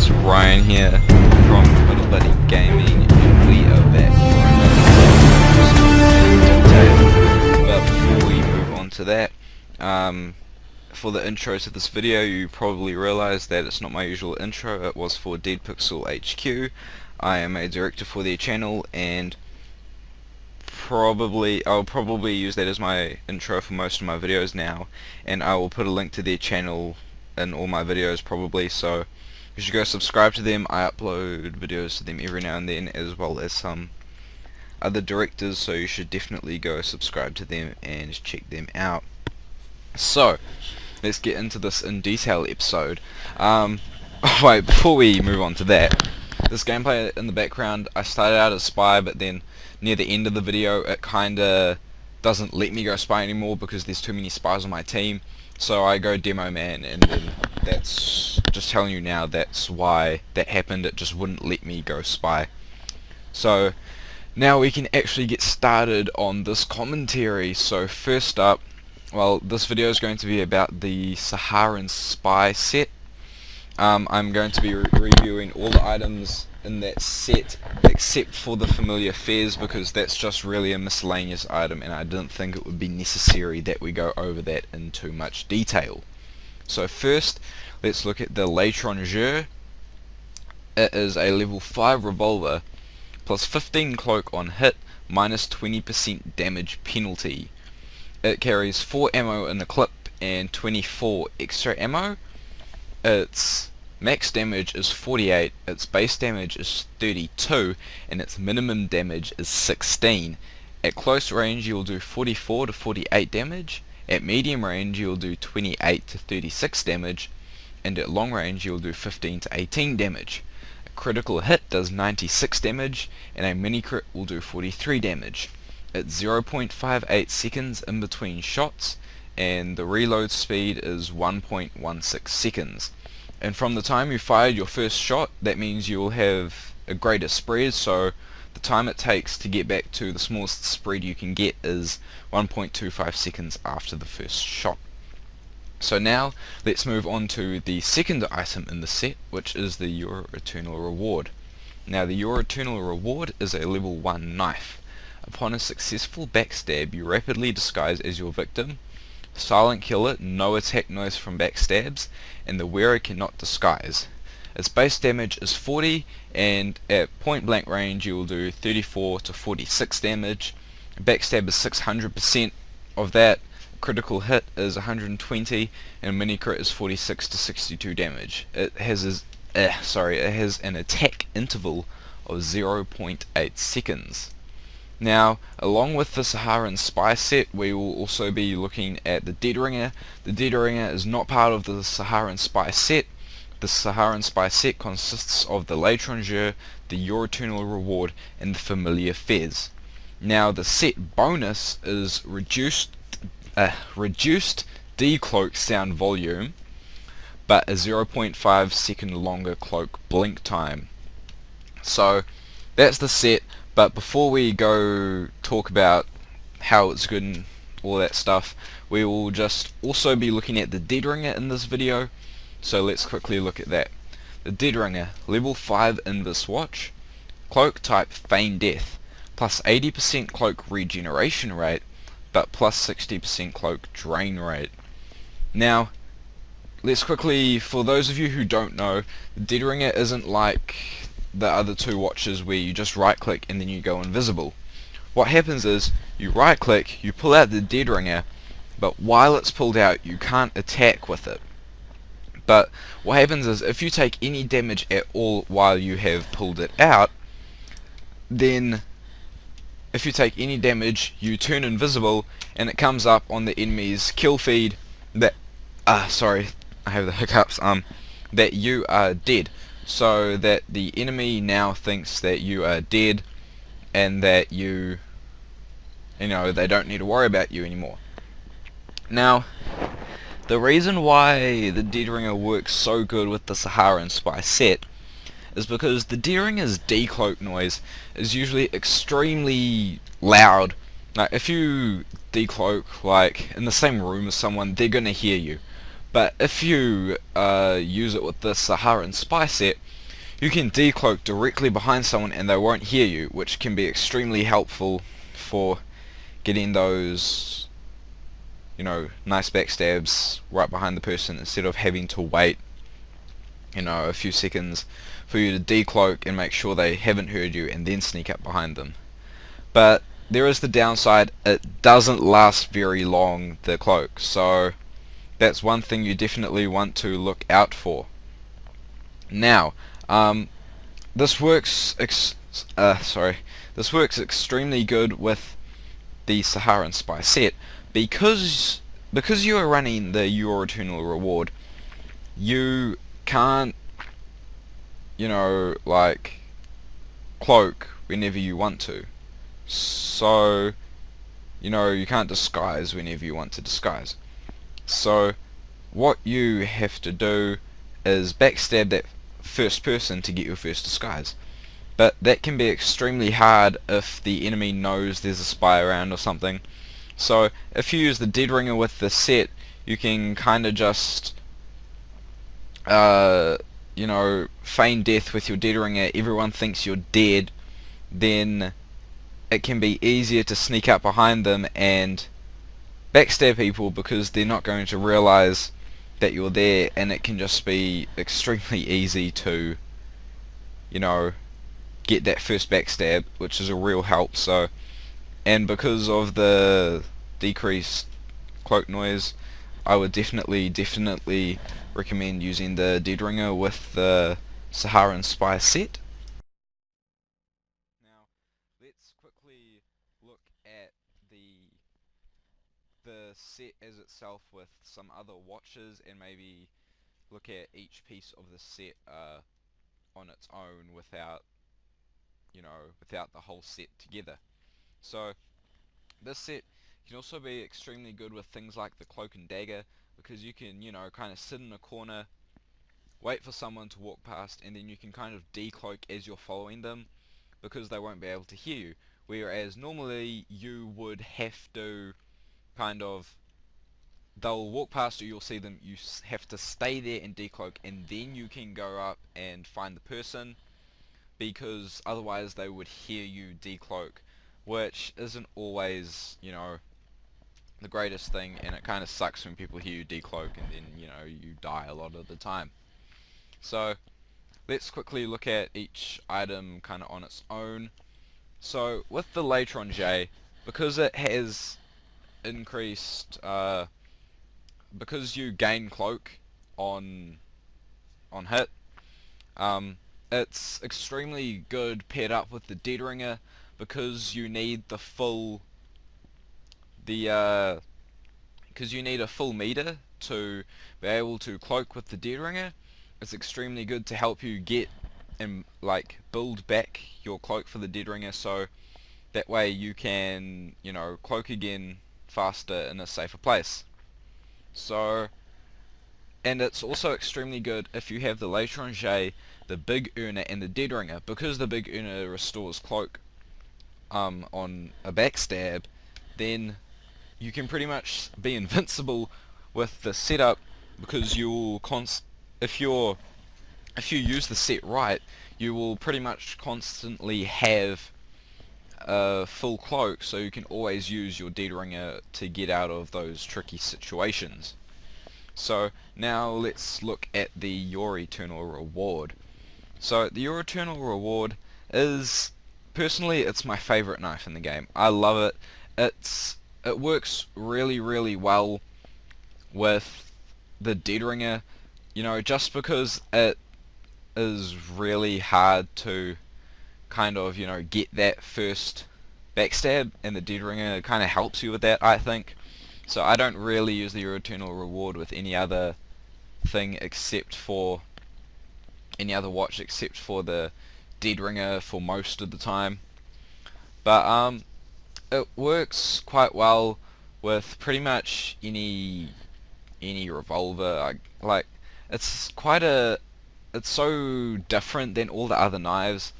guys, Ryan here from Little Buddy Gaming, and we are back for another detail. But before we move on to that, for the intro to this video, you probably realised that it's not my usual intro. It was for Dead Pixel HQ. I am a director for their channel, and I'll probably use that as my intro for most of my videos now, and I will put a link to their channel in all my videos probably, so you should go subscribe to them. I upload videos to them every now and then, as well as some other directors, so you should definitely go subscribe to them and check them out. So let's get into this in detail episode. Wait, before we move on to that, this gameplay in the background, I started out as spy, but then near the end of the video it kinda doesn't let me go spy anymore because there's too many spies on my team, so I go demo man, and then that's just telling you now, that's why that happened. It just wouldn't let me go spy. So now we can actually get started on this commentary. So first up, well, this video is going to be about the Saharan spy set. I'm going to be reviewing all the items in that set except for the familiar fez, because that's just really a miscellaneous item and I didn't think it would be necessary that we go over that in too much detail. So first, let's look at the Deadringer. It is a level 5 revolver plus 15 cloak on hit, minus 20% damage penalty. It carries 4 ammo in the clip and 24 extra ammo. Its max damage is 48, its base damage is 32, and its minimum damage is 16. At close range you'll do 44 to 48 damage, at medium range you'll do 28 to 36 damage, and at long range you'll do 15 to 18 damage. A critical hit does 96 damage, and a mini crit will do 43 damage. It's 0.58 seconds in between shots, and the reload speed is 1.16 seconds. And from the time you fired your first shot, that means you'll have a greater spread, so the time it takes to get back to the smallest spread you can get is 1.25 seconds after the first shot. So now let's move on to the second item in the set, which is the Your Eternal Reward. Now the Your Eternal Reward is a level 1 knife. Upon a successful backstab, you rapidly disguise as your victim, silent kill it, no attack noise from backstabs, and the wearer cannot disguise. Its base damage is 40, and at point blank range you will do 34 to 46 damage. Backstab is 600% of that, critical hit is 120, and mini crit is 46 to 62 damage. It has an attack interval of 0.8 seconds. Now, along with the Saharan spy set, we will also be looking at the Deadringer. The Deadringer is not part of the Saharan spy set. The Saharan spy set consists of the Deadringer, the Your Eternal Reward, and the familiar fez. Now, the set bonus is reduced decloak sound volume, but a 0.5 second longer cloak blink time. So that's the set. But before we go talk about how it's good and all that stuff, we will just also be looking at the Deadringer in this video. So let's quickly look at that. The Deadringer, level 5 Invis Watch, cloak type Feign Death, plus 80% cloak regeneration rate, but plus 60% cloak drain rate. Now, let's quickly, for those of you who don't know, the Deadringer isn't like the other two watches where you just right click and then you go invisible. What happens is you right click, you pull out the Deadringer, but while it's pulled out you can't attack with it. But what happens is if you take any damage at all while you have pulled it out, then if you take any damage you turn invisible and it comes up on the enemy's kill feed that sorry, I have the hiccups, that you are dead. So that the enemy now thinks that you are dead and that you know, they don't need to worry about you anymore. Now, the reason why the Deadringer works so good with the Saharan spy set is because the Deadringer's decloak noise is usually extremely loud. Now, if you decloak like in the same room as someone, they're gonna hear you. But if you use it with the Saharan spy set, you can decloak directly behind someone and they won't hear you, which can be extremely helpful for getting those, nice backstabs right behind the person instead of having to wait, a few seconds for you to decloak and make sure they haven't heard you and then sneak up behind them. But there is the downside, it doesn't last very long, the cloak, so that's one thing you definitely want to look out for. Now, this works this works extremely good with the Saharan spy set because you are running the Your Eternal Reward. You can't, like, cloak whenever you want to. So, you can't disguise whenever you want to disguise. So, what you have to do is backstab that first person to get your first disguise. But that can be extremely hard if the enemy knows there's a spy around or something. So, if you use the Deadringer with the set, you can kind of just feign death with your Deadringer. Everyone thinks you're dead, then it can be easier to sneak up behind them and backstab people because they're not going to realize that you're there, and it can just be extremely easy to, get that first backstab, which is a real help. So, and because of the decreased cloak noise, I would definitely recommend using the Deadringer with the Saharan spy set. Now, let's quickly look at the set as itself with some other watches, and maybe look at each piece of the set on its own without without the whole set together. So this set can also be extremely good with things like the cloak and dagger, because you can kind of sit in a corner, wait for someone to walk past, and then you can kind of decloak as you're following them because they won't be able to hear you, whereas normally you would have to kind of, they'll walk past you, you'll see them, you have to stay there and decloak, and then you can go up and find the person, because otherwise they would hear you decloak, which isn't always, the greatest thing, and it kind of sucks when people hear you decloak and then, you die a lot of the time. So, let's quickly look at each item kind of on its own. So, with the Deadringer, because it has increased, because you gain cloak on hit, it's extremely good paired up with the Deadringer, because you need the full because you need a full meter to be able to cloak with the Deadringer. It's extremely good to help you get and build back your cloak for the Deadringer, so that way you can cloak again faster in a safer place. So, and it's also extremely good if you have the Deadringer, the Big Earner, and the Deadringer, because the Big Earner restores cloak on a backstab. Then you can pretty much be invincible with the setup, because you'll if you use the set right, you will pretty much constantly have a full cloak, so you can always use your Deadringer to get out of those tricky situations. So now let's look at the Your Eternal Reward. So the Your Eternal Reward is, personally, it's my favorite knife in the game. I love it. It works really well with the Deadringer, just because it is really hard to kind of, get that first backstab, and the Deadringer kind of helps you with that, I think. So I don't really use the Your Eternal Reward with any other thing except for any other watch except for the Deadringer for most of the time. But it works quite well with pretty much any revolver. It's it's so different than all the other knives,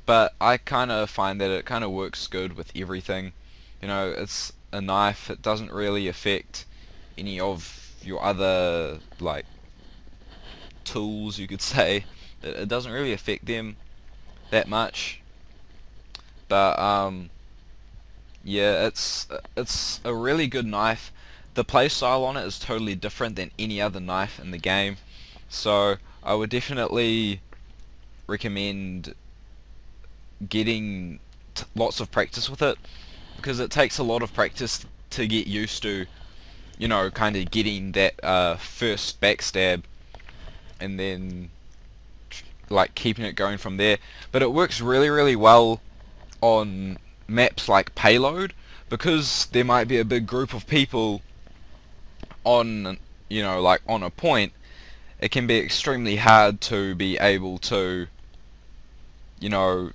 but I kind of find that it kind of works good with everything. It's a knife. It doesn't really affect any of your other tools, you could say. It doesn't really affect them that much. But yeah, it's a really good knife. The playstyle on it is totally different than any other knife in the game, so I would definitely recommend getting lots of practice with it, because it takes a lot of practice to get used to, you know, kind of getting that first backstab and then like keeping it going from there. But it works really well on maps like Payload, because there might be a big group of people on, you know, like on a point. It can be extremely hard to be able to, you know,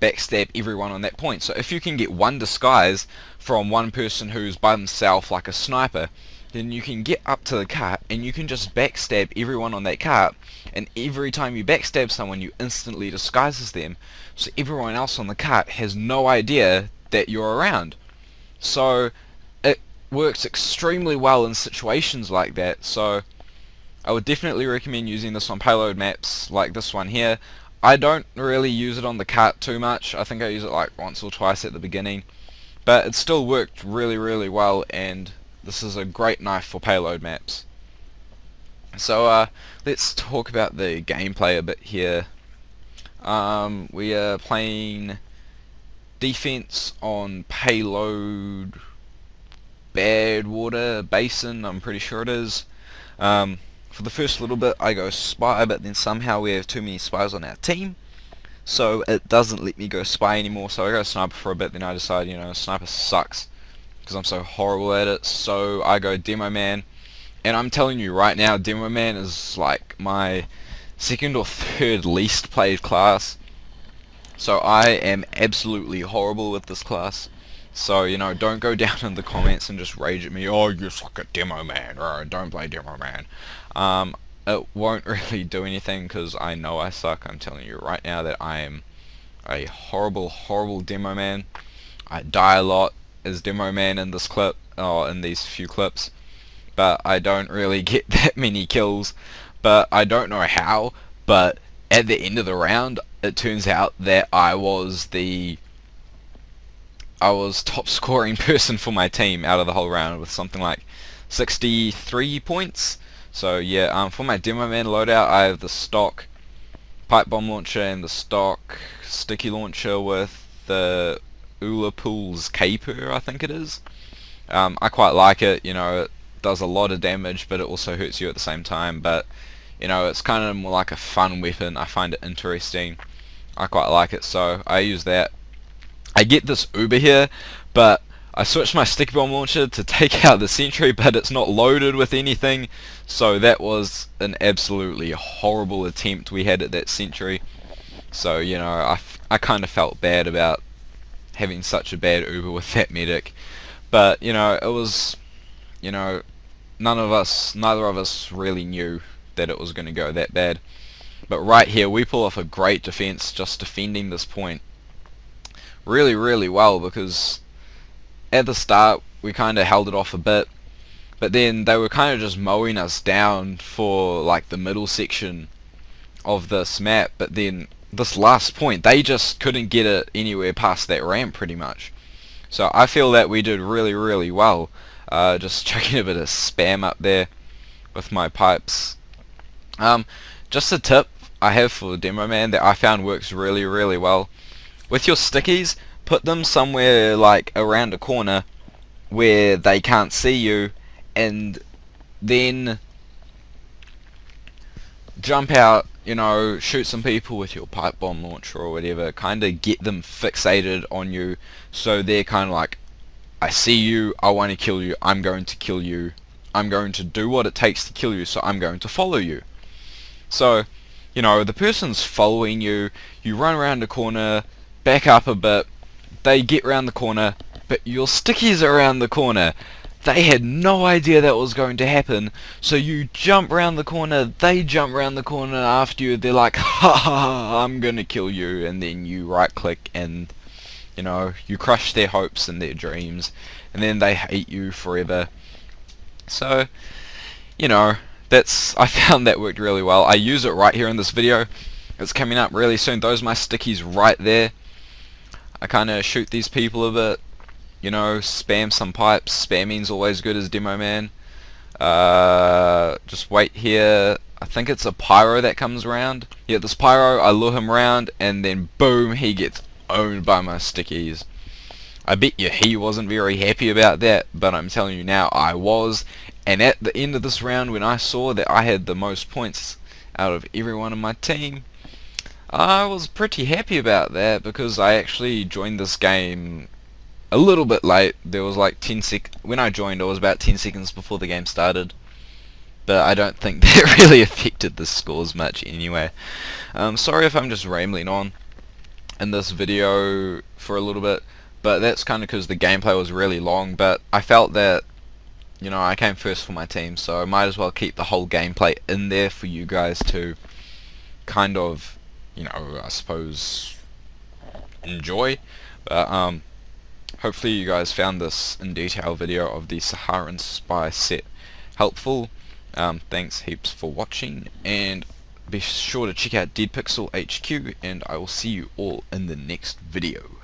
backstab everyone on that point. So if you can get one disguise from one person who's by themselves like a sniper, then you can get up to the cart and you can just backstab everyone on that cart, and every time you backstab someone you instantly disguises them, so everyone else on the cart has no idea that you're around. So it works extremely well in situations like that. So I would definitely recommend using this on payload maps like this one here. I don't really use it on the cart too much. I think I use it like once or twice at the beginning, but it still worked really well, and this is a great knife for payload maps. So let's talk about the gameplay a bit here. We are playing defense on Payload Badwater Basin, I'm pretty sure it is. For the first little bit I go spy, but then somehow we have too many spies on our team, so it doesn't let me go spy anymore. So I go sniper for a bit, then I decide, you know, sniper sucks because I'm so horrible at it, so I go demo man. And I'm telling you right now, demo man is like my second or third least played class. So I am absolutely horrible with this class. So, you know, don't go down in the comments and just rage at me, oh, you suck at demo man, or don't play demo man. It won't really do anything because I know I suck. I'm telling you right now that I am a horrible demo man. I die a lot as demo man in this clip, or in these few clips, but I don't really get that many kills. But I don't know how, but at the end of the round it turns out that I was top scoring person for my team out of the whole round with something like 63 points. So yeah, for my demo man loadout I have the stock pipe bomb launcher and the stock sticky launcher with the Ulapul's caper, I think it is. I quite like it, you know, it does a lot of damage but it also hurts you at the same time, but you know, it's kind of more like a fun weapon. I find it interesting. I quite like it, so I use that. I get this Uber here, but I switched my sticky bomb launcher to take out the sentry, but it's not loaded with anything, so that was an absolutely horrible attempt we had at that sentry. So, you know, I kind of felt bad about having such a bad Uber with that medic, but, you know, it was, you know, neither of us really knew that it was going to go that bad. But right here we pull off a great defense, just defending this point really well, because at the start we kind of held it off a bit, but then they were kind of just mowing us down for like the middle section of this map. But then this last point they just couldn't get it anywhere past that ramp pretty much. So I feel that we did really well, just chucking a bit of spam up there with my pipes. Just a tip I have for demo man that I found works really well. With your stickies, put them somewhere like around a corner where they can't see you, and then jump out, you know, shoot some people with your pipe bomb launcher or whatever, kind of get them fixated on you, so they're kind of like, I see you, I want to kill you, I'm going to kill you, I'm going to do what it takes to kill you, so I'm going to follow you. So, you know, the person's following you, you run around the corner, back up a bit, they get around the corner, but your stickies are around the corner. They had no idea that was going to happen, so you jump around the corner, they jump around the corner after you, they're like, ha, I'm gonna kill you, and then you right click and, you know, you crush their hopes and their dreams, and then they hate you forever. So, you know, I found that worked really well. I use it right here in this video. It's coming up really soon. Those are my stickies right there. I kind of shoot these people a bit, you know, spam some pipes. Spamming's always good as demo man. Just wait here. I think it's a pyro that comes around. Yeah, this pyro, I lure him around, and then boom, he gets owned by my stickies. I bet you he wasn't very happy about that, but I'm telling you now, I was. And at the end of this round, when I saw that I had the most points out of everyone on my team, I was pretty happy about that, because I actually joined this game a little bit late. There was like 10 when I joined, it was about 10 seconds before the game started. But I don't think that really affected the scores much anyway. Sorry if I'm just rambling on in this video for a little bit, but that's kind of because the gameplay was really long. But I felt that, you know, I came first for my team, so I might as well keep the whole gameplay in there for you guys to kind of, you know, I suppose enjoy. But hopefully you guys found this in detail video of the Saharan spy set helpful. Thanks heaps for watching, and be sure to check out Dead Pixel HQ, and I will see you all in the next video.